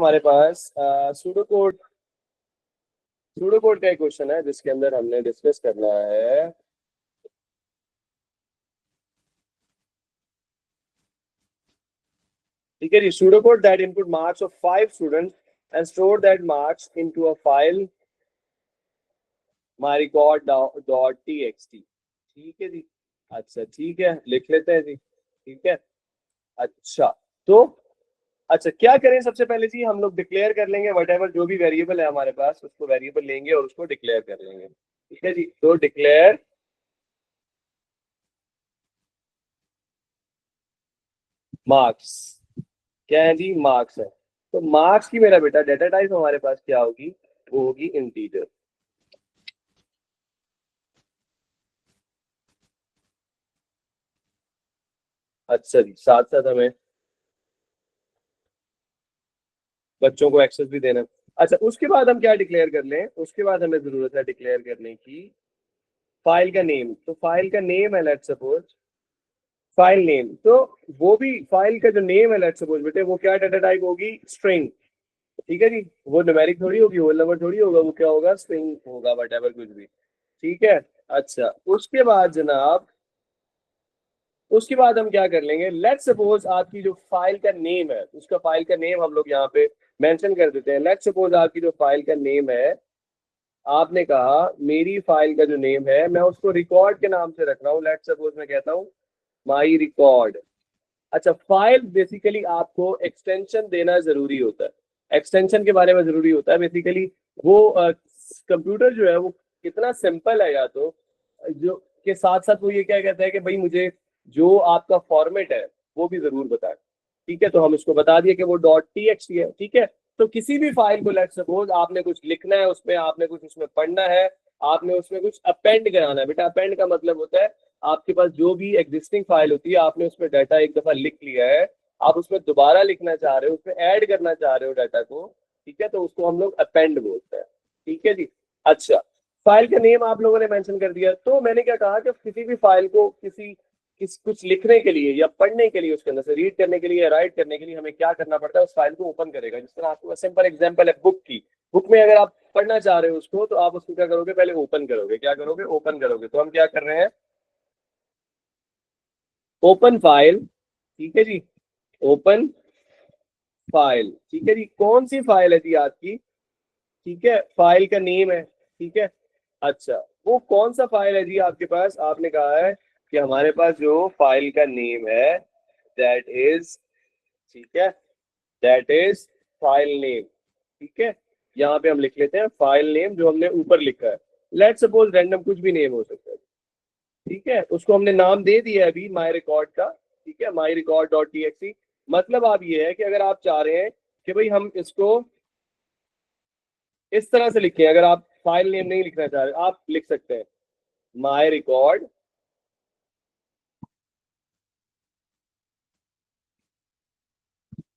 हमारे पास pseudo code का एक क्वेश्चन है जिसके अंदर हमने डिस्कस करना है ठीक है जी। Pseudo code that input marks of 5 students and store that marks into a file myrecord.txt। ठीक है जी। अच्छा ठीक है, लिख लेते हैं जी। ठीक है। अच्छा तो अच्छा क्या करें, सबसे पहले जी हम लोग डिक्लेयर कर लेंगे वट एवर जो भी वेरिएबल है हमारे पास उसको वेरिएबल लेंगे और उसको डिक्लेयर कर लेंगे। ठीक है जी। तो डिक्लेयर मार्क्स, क्या है जी, मार्क्स है। तो मार्क्स की मेरा बेटा डेटा टाइप हमारे पास क्या होगी, वो होगी इंटीजर। अच्छा जी, साथ साथ हमें बच्चों को एक्सेस भी देना है। अच्छा उसके बाद हम क्या डिक्लेयर कर लें, उसके बाद हमें जरूरत है डिक्लेयर करने की फाइल का नेम। तो फाइल का नेम है लेट्स सपोज फाइल नेम, तो वो भी फाइल का जो नेम है लेट्स सपोज बेटे वो क्या डाटा टाइप होगी, स्ट्रिंग। ठीक है जी। वो न्यूमेरिक थोड़ी होगी, होल नंबर थोड़ी होगा, वो क्या होगा, स्ट्रिंग होगा, वट एवर कुछ भी। ठीक है। अच्छा उसके बाद जनाब, उसके बाद हम क्या कर लेंगे, लेट्स सपोज आपकी जो फाइल का नेम है उसका फाइल का नेम हम लोग यहाँ पे मेंशन कर देते हैं। लेट्स सपोज आपकी जो फाइल का नेम है, आपने कहा मेरी फाइल का जो नेम है मैं उसको रिकॉर्ड के नाम से रख रहा हूँ। लेट्स सपोज मैं कहता हूँ माई रिकॉर्ड। अच्छा फाइल बेसिकली आपको एक्सटेंशन देना जरूरी होता है, एक्सटेंशन के बारे में जरूरी होता है बेसिकली। वो कंप्यूटर जो है वो कितना सिंपल है, या तो जो के साथ साथ वो ये क्या कहता है कि भाई मुझे जो आपका फॉर्मेट है वो भी जरूर बताएं। ठीक है, तो हम इसको बता दिए कि वो डॉट टी एक्स टी है। ठीक है। तो किसी भी फाइल को लेट सपोज आपने कुछ लिखना है उसमें, आपने कुछ उसमें पढ़ना है, आपने उसमें कुछ अपेंड कराना है। बेटा अपेंड का मतलब होता है आपके पास जो भी एग्जिस्टिंग फाइल होती है आपने उसमें डाटा एक दफा लिख लिया है, आप उसमें दोबारा लिखना चाह रहे हो, उसमें ऐड करना चाह रहे हो डाटा को। ठीक है, तो उसको हम लोग अपेंड बोलते हैं। ठीक है जी। अच्छा फाइल का नेम आप लोगों ने मेंशन कर दिया, तो मैंने क्या कहा कि किसी भी फाइल को कुछ लिखने के लिए या पढ़ने के लिए, उसके अंदर से रीड करने के लिए या राइट करने के लिए हमें क्या करना पड़ता है, उस फाइल को ओपन करेगा। जिस तरह आपके पास सिंपल एग्जांपल है बुक की, बुक में अगर आप पढ़ना चाह रहे हो उसको तो आप उसको क्या करोगे, पहले ओपन करोगे। क्या करोगे, ओपन करोगे। तो हम क्या कर रहे हैं, ओपन फाइल। ठीक है जी, ओपन फाइल। ठीक है जी, कौन सी फाइल है जी आपकी, ठीक है, फाइल का नेम है। ठीक है। अच्छा वो कौन सा फाइल है जी आपके पास, आपने कहा है कि हमारे पास जो फाइल का नेम है दैट इज, ठीक है, दैट इज फाइल नेम। ठीक है, यहाँ पे हम लिख लेते हैं फाइल नेम जो हमने ऊपर लिखा है। लेट सपोज रैंडम कुछ भी नेम हो सकता है। ठीक है, उसको हमने नाम दे दिया है अभी माई रिकॉर्ड का। ठीक है, my record dot T X T. मतलब आप ये है कि अगर आप चाह रहे हैं कि भाई हम इसको इस तरह से लिखें, अगर आप फाइल नेम नहीं लिखना चाह रहे आप लिख सकते हैं my record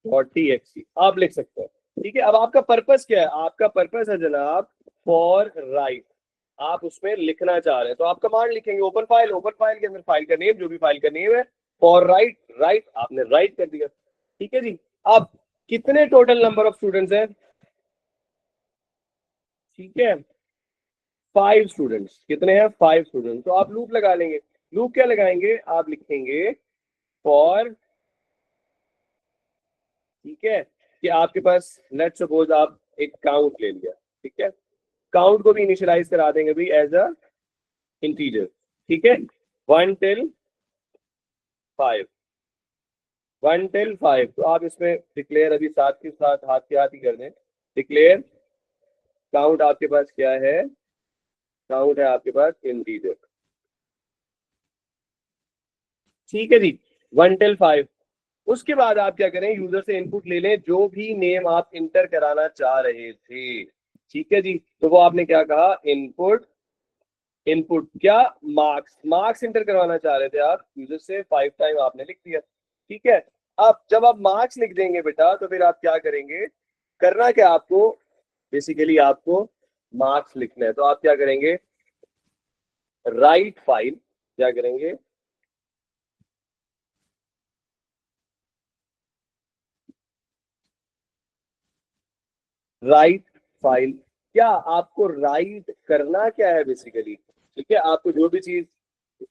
dot T X T, आप लिख सकते हैं। ठीक है, अब आपका पर्पस क्या है, आपका पर्पस है जनाब फॉर राइट, आप उसमें लिखना चाह रहे हैं तो आप कमांड लिखेंगे ओपन फाइल, ओपन फाइल के अंदर फाइल का नेम जो भी फाइल का नेम है, फॉर राइट, राइट आपने राइट कर दिया। ठीक है जी। अब कितने टोटल नंबर ऑफ स्टूडेंट्स हैं, ठीक है, 5 स्टूडेंट्स। कितने हैं, 5 स्टूडेंट्स। तो आप लूप लगा लेंगे। लूप क्या लगाएंगे, आप लिखेंगे फॉर, ठीक है, कि आपके पास लेट सपोज आप एक काउंट ले लिया। ठीक है, काउंट को भी इनिशियलाइज करा देंगे भी एज अ इंटीजर। ठीक है, 1 till 5, 1 till 5। तो आप इसमें डिक्लेयर अभी साथ के साथ हाथ के हाथ ही कर दें। डिक्लेयर काउंट आपके पास क्या है, काउंट है आपके पास इंटीजर। ठीक है जी, 1 till 5। उसके बाद आप क्या करें, यूजर से इनपुट ले लें जो भी नेम आप इंटर कराना चाह रहे थे। ठीक है जी, तो वो आपने क्या कहा, इनपुट, इनपुट क्या, मार्क्स, मार्क्स इंटर करवाना चाह रहे थे आप यूजर से, 5 टाइम आपने लिख दिया। ठीक है। अब जब आप मार्क्स लिख देंगे बेटा तो फिर आप क्या करेंगे, करना क्या आपको, बेसिकली आपको मार्क्स लिखना है तो आप क्या करेंगे, राइट फाइल, क्या करेंगे, राइट फाइल। क्या आपको राइट करना क्या है बेसिकली, ठीक है, आपको जो भी चीज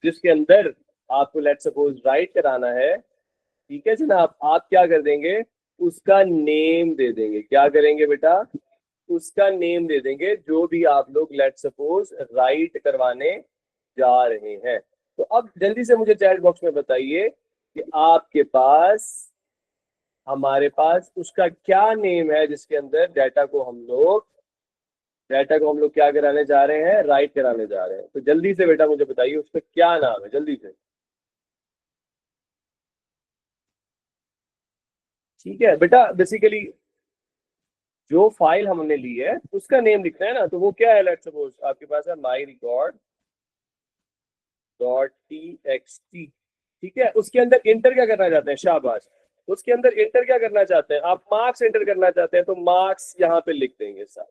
जिसके अंदर आपको लेट सपोज राइट कराना है, ठीक है जनाब, आप क्या कर देंगे, उसका नेम दे देंगे। क्या करेंगे बेटा, उसका नेम दे देंगे जो भी आप लोग लेट सपोज राइट करवाने जा रहे हैं। तो अब जल्दी से मुझे चैट बॉक्स में बताइए कि आपके पास, हमारे पास उसका क्या नेम है जिसके अंदर डाटा को हम लोग क्या कराने जा रहे हैं, राइट कराने जा रहे हैं। तो जल्दी से बेटा मुझे बताइए उसका क्या नाम है, जल्दी से। ठीक है बेटा, बेसिकली जो फाइल हमने ली है उसका नेम लिखना है ना, तो वो क्या है, लेट्स सपोज आपके पास है my record dot T X T. ठीक है, उसके अंदर इंटर क्या करना चाहते हैं, शाबाश, उसके अंदर इंटर क्या करना चाहते हैं आप, मार्क्स इंटर करना चाहते हैं, तो मार्क्स यहाँ पे लिख देंगे साहब।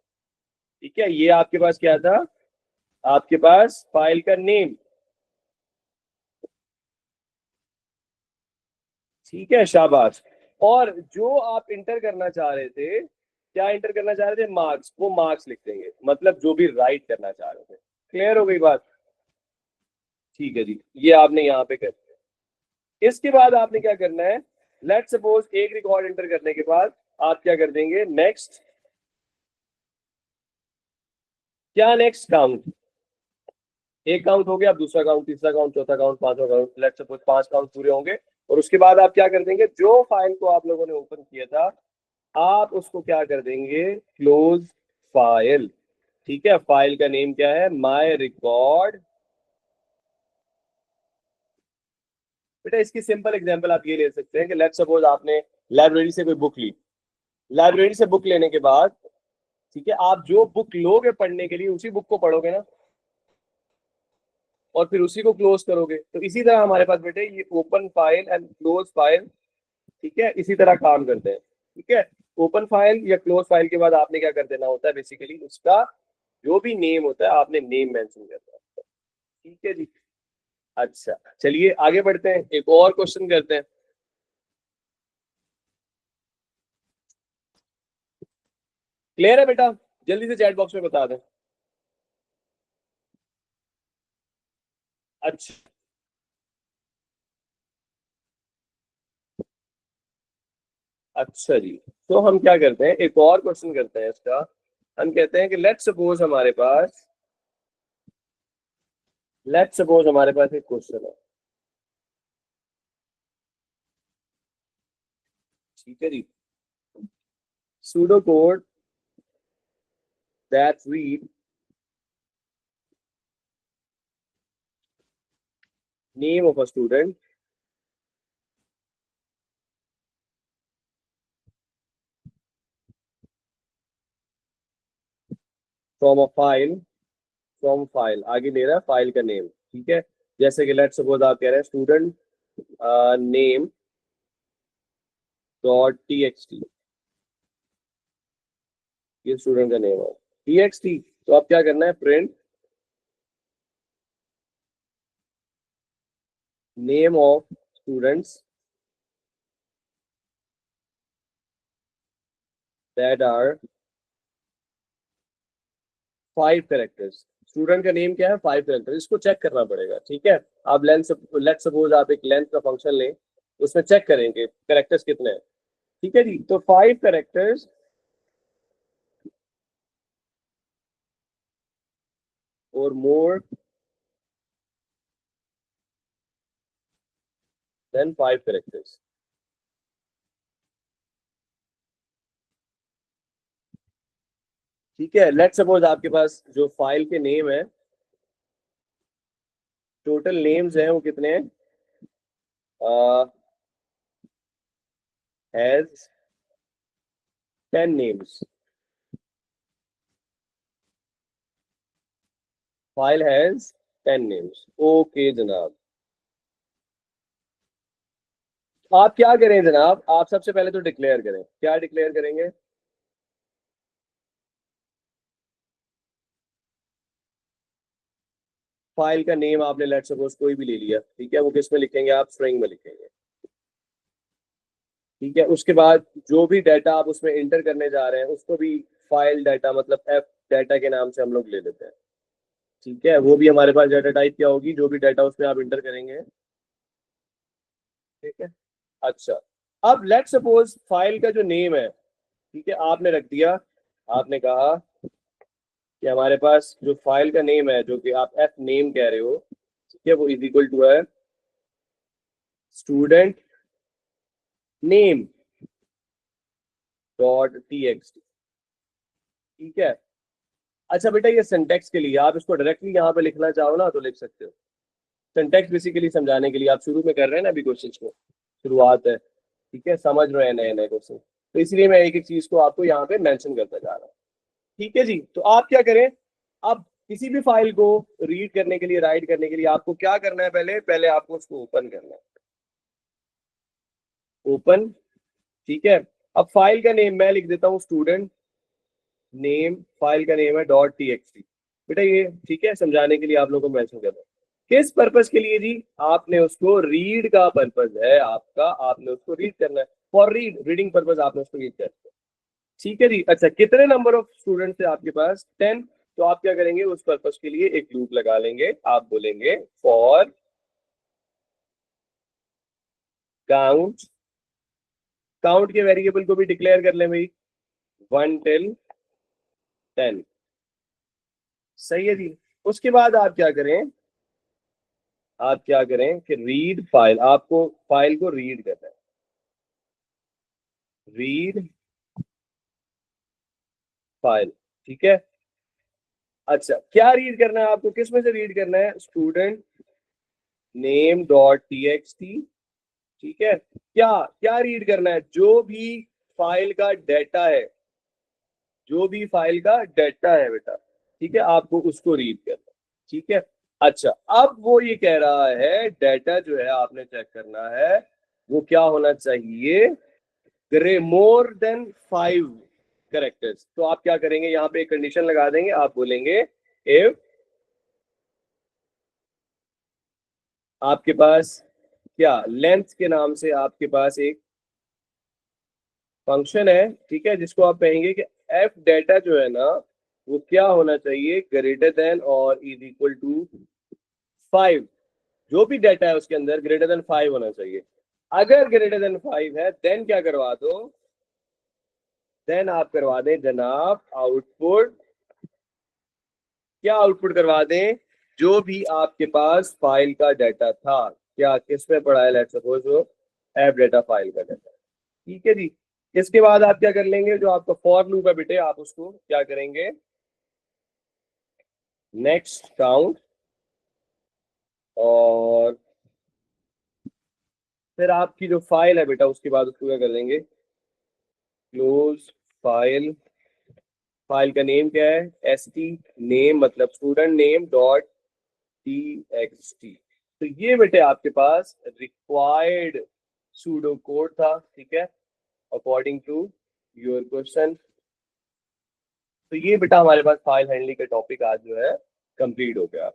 ठीक है, ये आपके पास क्या था, आपके पास फाइल का नेम। ठीक है, शाबाश। और जो आप इंटर करना चाह रहे थे, क्या इंटर करना चाह रहे थे, मार्क्स, वो मार्क्स लिख देंगे, मतलब जो भी राइट करना चाह रहे थे। क्लियर हो गई बात। ठीक है जी, ये आपने यहाँ पे कर दिया। इसके बाद आपने क्या करना है, लेट सपोज एक रिकॉर्ड एंटर करने के बाद आप क्या कर देंगे, नेक्स्ट। क्या नेक्स्ट, काउंट। एक काउंट हो गया, अब दूसरा काउंट, तीसरा काउंट, चौथा काउंट, पांचवा काउंट, लेट सपोज 5 काउंट पूरे होंगे। और उसके बाद आप क्या कर देंगे, जो फाइल को आप लोगों ने ओपन किया था आप उसको क्या कर देंगे, क्लोज फाइल। ठीक है, फाइल का नेम क्या है, माई रिकॉर्ड। बेटा इसकी सिंपल एग्जांपल आप ये ले सकते हैं कि लेट सपोज आपने लाइब्रेरी से कोई बुक ली, लाइब्रेरी से बुक लेने के बाद, ठीक है, आप जो बुक लोगे पढ़ने के लिए उसी बुक को पढ़ोगे ना, और फिर उसी को क्लोज करोगे। तो इसी तरह हमारे पास बेटे ये open file and close file, ठीक है, इसी तरह काम करते हैं। ठीक है, ओपन फाइल या क्लोज फाइल के बाद आपने क्या कर देना होता है, बेसिकली उसका जो भी नेम होता है आपने नेम मेंशन करना है। ठीक है जी। अच्छा, चलिए आगे बढ़ते हैं, एक और क्वेश्चन करते हैं। क्लियर है बेटा, जल्दी से चैट बॉक्स में बता दें। अच्छा, अच्छा जी। तो हम क्या करते हैं, एक और क्वेश्चन करते हैं इसका। हम कहते हैं कि लेट सपोज हमारे पास एक क्वेश्चन है। ठीक है जी, pseudo code that read name of a student from a file, from file आगे ले रहा है फाइल का नेम। ठीक है, जैसे कि लेट सपोज आप कह रहे हैं student name dot T X T, ये स्टूडेंट का नेम है, टी एक्स टी। तो आप क्या करना है, print name of students that are 5 characters. Student का नेम क्या है, 5 कैरेक्टर, इसको चेक करना पड़ेगा। ठीक है, आप लेट सपोज आप एक लेंथ का फंक्शन लें, उसमें चेक करेंगे कैरेक्टर्स कितने हैं। ठीक है जी, तो 5 कैरेक्टर्स और मोर देन 5 कैरेक्टर्स। ठीक है, लेट सपोज आपके पास जो फाइल के नेम है, टोटल नेम्स हैं वो कितने हैं, has 10 names, file has 10 names. Okay जनाब, आप क्या करें जनाब, आप सबसे पहले तो डिक्लेयर करें, क्या डिक्लेयर करेंगे, फाइल का नेम आपने लेट सपोज कोई भी ले लिया, ठीक है, वो किस में लिखेंगे, आप स्ट्रिंग में लिखेंगे। ठीक है, उसके बाद जो भी डाटा आप उसमें इंटर करने जा रहे हैं उसको भी फाइल डाटा, मतलब एफ डाटा के नाम से हम लोग ले लेते हैं। ठीक है, वो भी हमारे पास डाटा टाइप क्या होगी, जो भी डाटा उसमें आप इंटर करेंगे। ठीक है, अच्छा, अब लेट सपोज फाइल का जो नेम है, ठीक है, आपने रख दिया, आपने कहा कि हमारे पास जो फाइल का नेम है, जो कि आप एफ नेम कह रहे हो, ठीक है, वो इज इक्वल टू है student name dot T X T. ठीक है, अच्छा बेटा, ये सिंटेक्स के लिए आप इसको डायरेक्टली यहाँ पे लिखना चाहो ना तो लिख सकते हो। सिंटेक्स बेसिकली समझाने के लिए, आप शुरू में कर रहे हैं ना अभी क्वेश्चन को, शुरुआत है, ठीक है, समझ रहे हैं नए नए क्वेश्चन, तो इसलिए मैं एक एक चीज को आपको यहाँ पे मेंशन करता जा रहा हूँ। ठीक है जी, तो आप क्या करें, अब किसी भी फाइल को रीड करने के लिए, राइट करने के लिए आपको क्या करना है, पहले पहले आपको उसको ओपन करना है, ओपन। ठीक है, अब फाइल का नेम मैं लिख देता हूँ स्टूडेंट नेम, फाइल का नेम है डॉट टी एक्स टी। बेटा ये ठीक है, समझाने के लिए आप लोगों को मेंशन कर रहा हूँ। किस पर्पस के लिए जी, आपने उसको रीड का पर्पस है आपका, आपने उसको रीड करना है, फॉर रीडिंग पर्पस आपने उसको रीड करना है। ठीक है जी, अच्छा, कितने नंबर ऑफ स्टूडेंट्स है आपके पास, 10। तो आप क्या करेंगे, उस पर्पस के लिए एक लूप लगा लेंगे, आप बोलेंगे फॉर काउंट, काउंट के वेरिएबल को भी डिक्लेयर कर लें भाई, 1 till 10। सही है जी, उसके बाद आप क्या करें, आप क्या करें कि रीड फाइल, आपको फाइल को रीड करना है, रीड फाइल। ठीक है, अच्छा, क्या रीड करना है आपको, किस में से रीड करना है, student name dot T X T. ठीक है, क्या क्या रीड करना है, जो भी फाइल का डाटा है, जो भी फाइल का डाटा है बेटा, ठीक है, आपको उसको रीड करना है। ठीक है, अच्छा, अब वो ये कह रहा है डाटा जो है आपने चेक करना है, वो क्या होना चाहिए, ग्रे मोर देन 5 कैरेक्टर्स। तो आप क्या करेंगे, यहाँ पे एक कंडीशन लगा देंगे, आप बोलेंगे इफ आपके पास क्या लेंथ के नाम से आपके पास एक फंक्शन है, ठीक है, जिसको आप कहेंगे कि एफ डाटा जो है ना, वो क्या होना चाहिए, ग्रेटर देन और इज इक्वल टू 5। जो भी डाटा है उसके अंदर ग्रेटर देन 5 होना चाहिए। अगर ग्रेटर देन 5 है, देन क्या करवा दो, देन आप करवा दें जनाब आउटपुट, क्या आउटपुट करवा दें, जो भी आपके पास फाइल का डाटा था, क्या किसमें पड़ा है, लेट्स सपोज वो एफ डाटा फाइल का डाटा। ठीक है जी, इसके बाद आप क्या कर लेंगे, जो आपका फॉर लूप है बेटे, आप उसको क्या करेंगे, नेक्स्ट काउंट, और फिर आपकी जो फाइल है बेटा, उसके बाद उसको क्या कर देंगे, क्लोज फाइल। फाइल का नेम क्या है, एस टी नेम, मतलब student name dot T X T. तो ये बेटे आपके पास रिक्वायर्ड सूडो कोड था, ठीक है, अकॉर्डिंग टू योर क्वेश्चन। तो ये बेटा हमारे पास फाइल हैंडलिंग का टॉपिक आज जो है कंप्लीट हो गया।